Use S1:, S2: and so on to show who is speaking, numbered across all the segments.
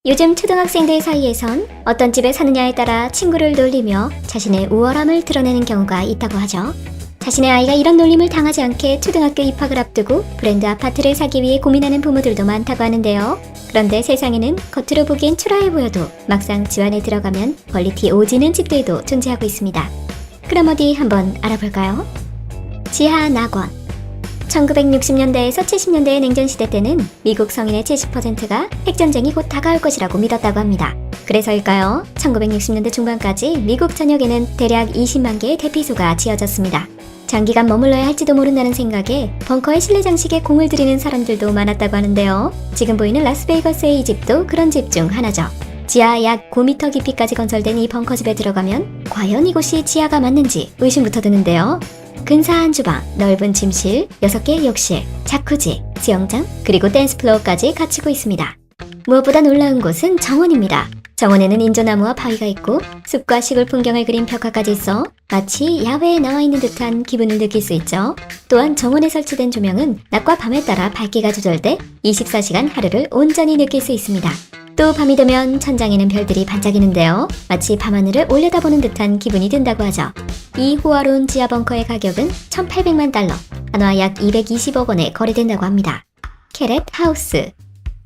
S1: 요즘 초등학생들 사이에선 어떤 집에 사느냐에 따라 친구를 놀리며 자신의 우월함을 드러내는 경우가 있다고 하죠. 자신의 아이가 이런 놀림을 당하지 않게 초등학교 입학을 앞두고 브랜드 아파트를 사기 위해 고민하는 부모들도 많다고 하는데요. 그런데 세상에는 겉으로 보기엔 초라해 보여도 막상 집 안에 들어가면 퀄리티 오지는 집들도 존재하고 있습니다. 그럼 어디 한번 알아볼까요? 지하낙원. 1960년대에서 70년대의 냉전시대 때는 미국 성인의 70%가 핵전쟁이 곧 다가올 것이라고 믿었다고 합니다. 그래서일까요? 1960년대 중반까지 미국 전역에는 대략 20만 개의 대피소가 지어졌습니다. 장기간 머물러야 할지도 모른다는 생각에 벙커의 실내 장식에 공을 들이는 사람들도 많았다고 하는데요. 지금 보이는 라스베이거스의 이 집도 그런 집 중 하나죠. 지하 약 9m 깊이까지 건설된 이 벙커집에 들어가면 과연 이곳이 지하가 맞는지 의심부터 드는데요. 근사한 주방, 넓은 침실, 6개의 욕실, 자쿠지, 수영장, 그리고 댄스 플로어까지 갖추고 있습니다. 무엇보다 놀라운 곳은 정원입니다. 정원에는 인조나무와 바위가 있고 숲과 시골 풍경을 그린 벽화까지 있어 마치 야외에 나와 있는 듯한 기분을 느낄 수 있죠. 또한 정원에 설치된 조명은 낮과 밤에 따라 밝기가 조절돼 24시간 하루를 온전히 느낄 수 있습니다. 또 밤이 되면 천장에는 별들이 반짝이는데요. 마치 밤하늘을 올려다보는 듯한 기분이 든다고 하죠. 이 호화로운 지하 벙커의 가격은 1,800만 달러, 한화 약 220억 원에 거래된다고 합니다. 캐렛 하우스.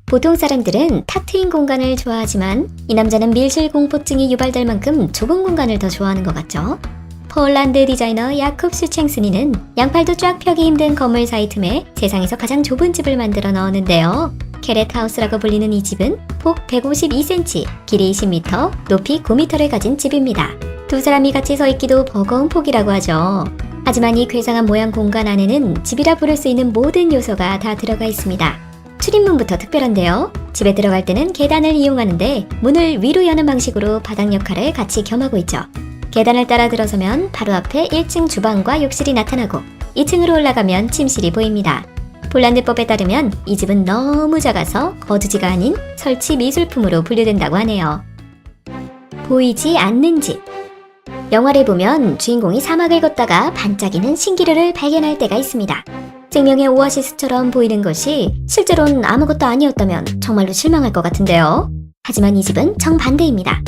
S1: 보통 사람들은 탁 트인 공간을 좋아하지만 이 남자는 밀실 공포증이 유발될 만큼 좁은 공간을 더 좋아하는 것 같죠. 폴란드 디자이너 야콥 슈챙스니는 양팔도 쫙 펴기 힘든 건물 사이 틈에 세상에서 가장 좁은 집을 만들어 넣었는데요. 캐렛 하우스라고 불리는 이 집은 폭 152cm, 길이 10m, 높이 9m를 가진 집입니다. 두 사람이 같이 서 있기도 버거운 폭이라고 하죠. 하지만 이 괴상한 모양 공간 안에는 집이라 부를 수 있는 모든 요소가 다 들어가 있습니다. 출입문부터 특별한데요. 집에 들어갈 때는 계단을 이용하는데 문을 위로 여는 방식으로 바닥 역할을 같이 겸하고 있죠. 계단을 따라 들어서면 바로 앞에 1층 주방과 욕실이 나타나고 2층으로 올라가면 침실이 보입니다. 폴란드법에 따르면 이 집은 너무 작아서 거주지가 아닌 설치 미술품으로 분류된다고 하네요. 보이지 않는 집. 영화를 보면 주인공이 사막을 걷다가 반짝이는 신기루를 발견할 때가 있습니다. 생명의 오아시스처럼 보이는 것이 실제로는 아무것도 아니었다면 정말로 실망할 것 같은데요. 하지만 이 집은 정반대입니다.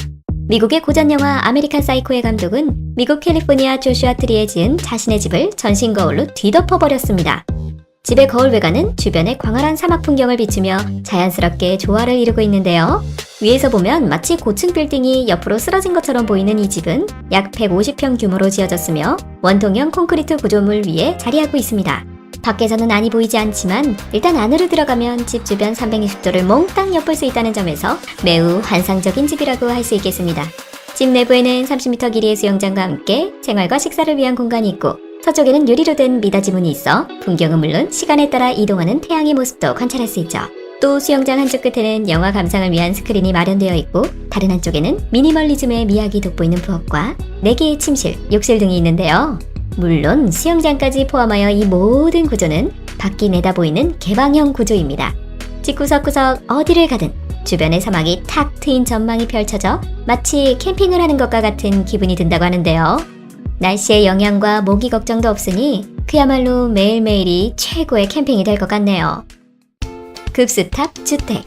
S1: 미국의 고전 영화 아메리칸 사이코의 감독은 미국 캘리포니아 조슈아 트리에 지은 자신의 집을 전신 거울로 뒤덮어버렸습니다. 집의 거울 외관은 주변의 광활한 사막 풍경을 비추며 자연스럽게 조화를 이루고 있는데요. 위에서 보면 마치 고층 빌딩이 옆으로 쓰러진 것처럼 보이는 이 집은 약 150평 규모로 지어졌으며 원통형 콘크리트 구조물 위에 자리하고 있습니다. 밖에서는 안이 보이지 않지만 일단 안으로 들어가면 집 주변 360도를 몽땅 엿볼 수 있다는 점에서 매우 환상적인 집이라고 할 수 있겠습니다. 집 내부에는 30m 길이의 수영장과 함께 생활과 식사를 위한 공간이 있고 서쪽에는 유리로 된 미닫이 문이 있어 풍경은 물론 시간에 따라 이동하는 태양의 모습도 관찰할 수 있죠. 또 수영장 한쪽 끝에는 영화 감상을 위한 스크린이 마련되어 있고 다른 한쪽에는 미니멀리즘의 미학이 돋보이는 부엌과 4개의 침실, 욕실 등이 있는데요. 물론 수영장까지 포함하여 이 모든 구조는 밖이 내다보이는 개방형 구조입니다. 집 구석구석 어디를 가든 주변의 사막이 탁 트인 전망이 펼쳐져 마치 캠핑을 하는 것과 같은 기분이 든다고 하는데요. 날씨의 영향과 모기 걱정도 없으니 그야말로 매일매일이 최고의 캠핑이 될 것 같네요. 급수탑 주택.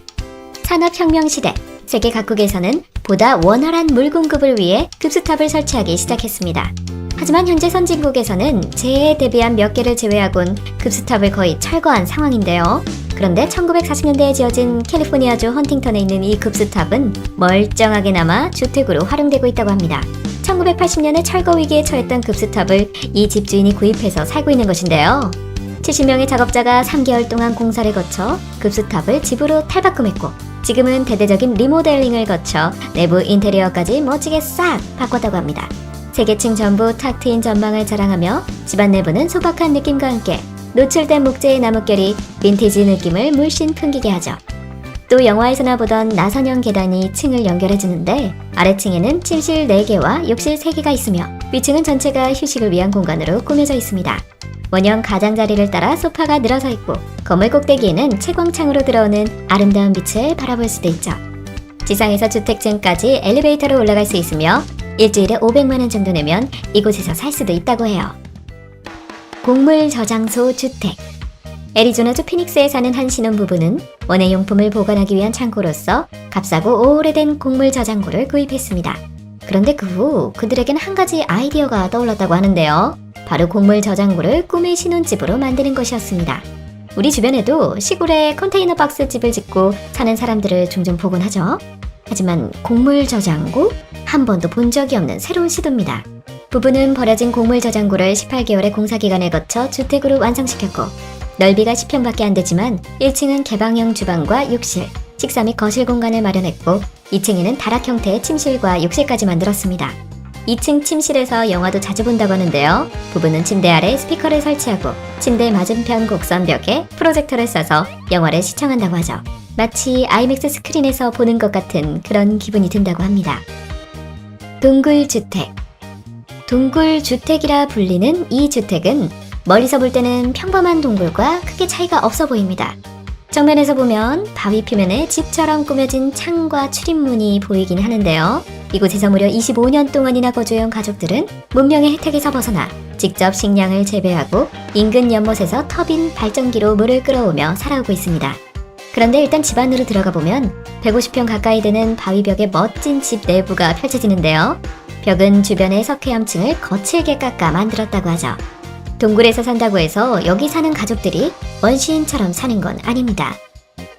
S1: 산업혁명 시대, 세계 각국에서는 보다 원활한 물 공급을 위해 급수탑을 설치하기 시작했습니다. 하지만 현재 선진국에서는 재해에 대비한 몇 개를 제외하곤 급수탑을 거의 철거한 상황인데요. 그런데 1940년대에 지어진 캘리포니아주 헌팅턴에 있는 이 급수탑은 멀쩡하게 남아 주택으로 활용되고 있다고 합니다. 1980년에 철거 위기에 처했던 급수탑을 이 집주인이 구입해서 살고 있는 것인데요. 70명의 작업자가 3개월 동안 공사를 거쳐 급수탑을 집으로 탈바꿈했고 지금은 대대적인 리모델링을 거쳐 내부 인테리어까지 멋지게 싹 바꿨다고 합니다. 3개층 전부 탁 트인 전망을 자랑하며 집안 내부는 소박한 느낌과 함께 노출된 목재의 나뭇결이 빈티지 느낌을 물씬 풍기게 하죠. 또 영화에서나 보던 나선형 계단이 층을 연결해주는데 아래층에는 침실 4개와 욕실 3개가 있으며 위층은 전체가 휴식을 위한 공간으로 꾸며져 있습니다. 원형 가장자리를 따라 소파가 늘어서 있고 건물 꼭대기에는 채광창으로 들어오는 아름다운 빛을 바라볼 수도 있죠. 지상에서 주택층까지 엘리베이터로 올라갈 수 있으며 일주일에 500만 원 정도 내면 이곳에서 살 수도 있다고 해요. 곡물 저장소 주택. 애리조나주 피닉스에 사는 한 신혼부부는 원예용품을 보관하기 위한 창고로서 값싸고 오래된 곡물 저장고를 구입했습니다. 그런데 그 후 그들에겐 한 가지 아이디어가 떠올랐다고 하는데요. 바로 곡물 저장고를 꿈의 신혼집으로 만드는 것이었습니다. 우리 주변에도 시골에 컨테이너 박스 집을 짓고 사는 사람들을 종종 보곤 하죠. 하지만 곡물 저장고? 한 번도 본 적이 없는 새로운 시도입니다. 부부는 버려진 곡물 저장고를 18개월의 공사기간을 거쳐 주택으로 완성시켰고, 넓이가 10평밖에 안 되지만 1층은 개방형 주방과 욕실, 식사 및 거실 공간을 마련했고 2층에는 다락 형태의 침실과 욕실까지 만들었습니다. 2층 침실에서 영화도 자주 본다고 하는데요. 부부는 침대 아래 스피커를 설치하고 침대 맞은편 곡선 벽에 프로젝터를 써서 영화를 시청한다고 하죠. 마치 아이맥스 스크린에서 보는 것 같은 그런 기분이 든다고 합니다. 동굴주택. 동굴주택이라 불리는 이 주택은 멀리서 볼 때는 평범한 동굴과 크게 차이가 없어 보입니다. 정면에서 보면 바위 표면에 집처럼 꾸며진 창과 출입문이 보이긴 하는데요. 이곳에서 무려 25년 동안이나 거주해온 가족들은 문명의 혜택에서 벗어나 직접 식량을 재배하고 인근 연못에서 터빈 발전기로 물을 끌어오며 살아오고 있습니다. 그런데 일단 집 안으로 들어가 보면 150평 가까이 되는 바위벽의 멋진 집 내부가 펼쳐지는데요. 벽은 주변의 석회암층을 거칠게 깎아 만들었다고 하죠. 동굴에서 산다고 해서 여기 사는 가족들이 원시인처럼 사는 건 아닙니다.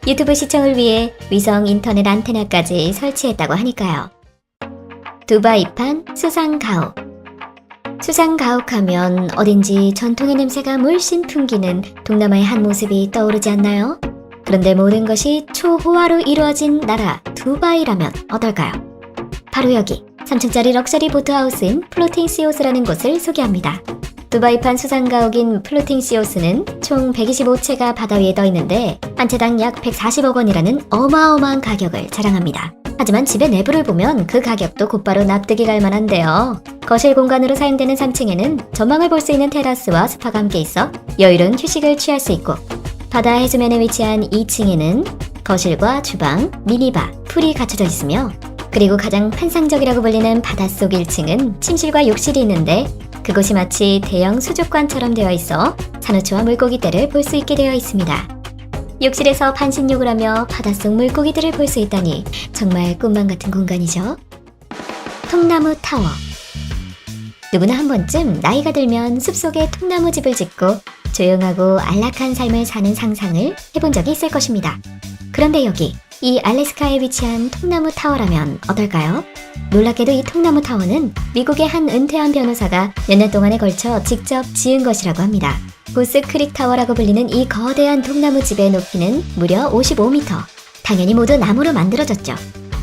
S1: 유튜브 시청을 위해 위성 인터넷 안테나까지 설치했다고 하니까요. 두바이판 수상가옥. 수상가옥하면 어딘지 전통의 냄새가 물씬 풍기는 동남아의 한 모습이 떠오르지 않나요? 그런데 모든 것이 초호화로 이루어진 나라 두바이라면 어떨까요? 바로 여기 3층짜리 럭셔리 보트하우스인 플로팅 시오스라는 곳을 소개합니다. 두바이판 수상가옥인 플로팅 시오스는 총 125채가 바다 위에 떠 있는데 한 채당 약 140억 원이라는 어마어마한 가격을 자랑합니다. 하지만 집의 내부를 보면 그 가격도 곧바로 납득이 갈 만한데요. 거실 공간으로 사용되는 3층에는 전망을 볼 수 있는 테라스와 스파가 함께 있어 여유로운 휴식을 취할 수 있고, 바다 해수면에 위치한 2층에는 거실과 주방, 미니바, 풀이 갖춰져 있으며, 그리고 가장 환상적이라고 불리는 바닷속 1층은 침실과 욕실이 있는데 그곳이 마치 대형 수족관처럼 되어 있어 산호초와 물고기떼를 볼 수 있게 되어 있습니다. 욕실에서 반신욕을 하며 바닷속 물고기들을 볼 수 있다니 정말 꿈만 같은 공간이죠. 통나무 타워. 누구나 한 번쯤 나이가 들면 숲속에 통나무 집을 짓고 조용하고 안락한 삶을 사는 상상을 해본 적이 있을 것입니다. 그런데 여기 이 알래스카에 위치한 통나무 타워라면 어떨까요? 놀랍게도 이 통나무 타워는 미국의 한 은퇴한 변호사가 몇 년 동안에 걸쳐 직접 지은 것이라고 합니다. 고스 크릭 타워라고 불리는 이 거대한 통나무 집의 높이는 무려 55m. 당연히 모두 나무로 만들어졌죠.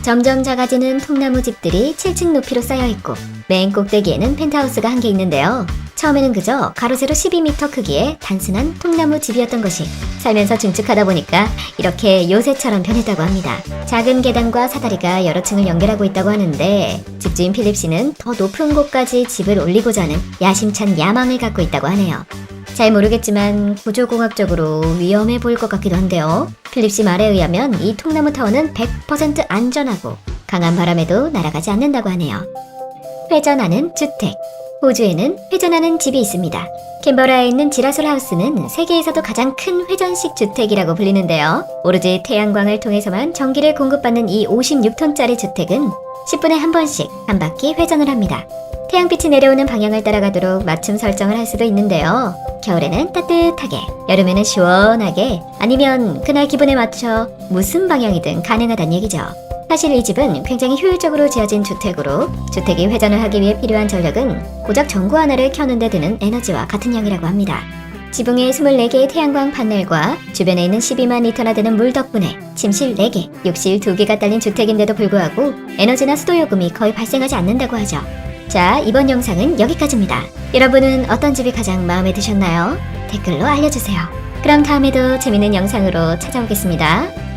S1: 점점 작아지는 통나무 집들이 7층 높이로 쌓여있고 맨 꼭대기에는 펜트하우스가 한 개 있는데요. 처음에는 그저 가로 세로 12m 크기의 단순한 통나무 집이었던 것이 살면서 증축하다 보니까 이렇게 요새처럼 변했다고 합니다. 작은 계단과 사다리가 여러 층을 연결하고 있다고 하는데 집주인 필립 씨는 더 높은 곳까지 집을 올리고자 하는 야심찬 야망을 갖고 있다고 하네요. 잘 모르겠지만 구조공학적으로 위험해 보일 것 같기도 한데요. 필립 씨 말에 의하면 이 통나무 타워는 100% 안전하고 강한 바람에도 날아가지 않는다고 하네요. 회전하는 주택. 호주에는 회전하는 집이 있습니다. 캔버라에 있는 지라솔 하우스는 세계에서도 가장 큰 회전식 주택이라고 불리는데요. 오로지 태양광을 통해서만 전기를 공급받는 이 56톤짜리 주택은 10분에 한 번씩 한 바퀴 회전을 합니다. 태양빛이 내려오는 방향을 따라가도록 맞춤 설정을 할 수도 있는데요. 겨울에는 따뜻하게, 여름에는 시원하게, 아니면 그날 기분에 맞춰 무슨 방향이든 가능하다는 얘기죠. 사실 이 집은 굉장히 효율적으로 지어진 주택으로 주택이 회전을 하기 위해 필요한 전력은 고작 전구 하나를 켜는 데 드는 에너지와 같은 양이라고 합니다. 지붕에 24개의 태양광 판넬과 주변에 있는 12만 리터나 되는 물 덕분에 침실 4개, 욕실 2개가 딸린 주택인데도 불구하고 에너지나 수도 요금이 거의 발생하지 않는다고 하죠. 자, 이번 영상은 여기까지입니다. 여러분은 어떤 집이 가장 마음에 드셨나요? 댓글로 알려주세요. 그럼 다음에도 재밌는 영상으로 찾아오겠습니다.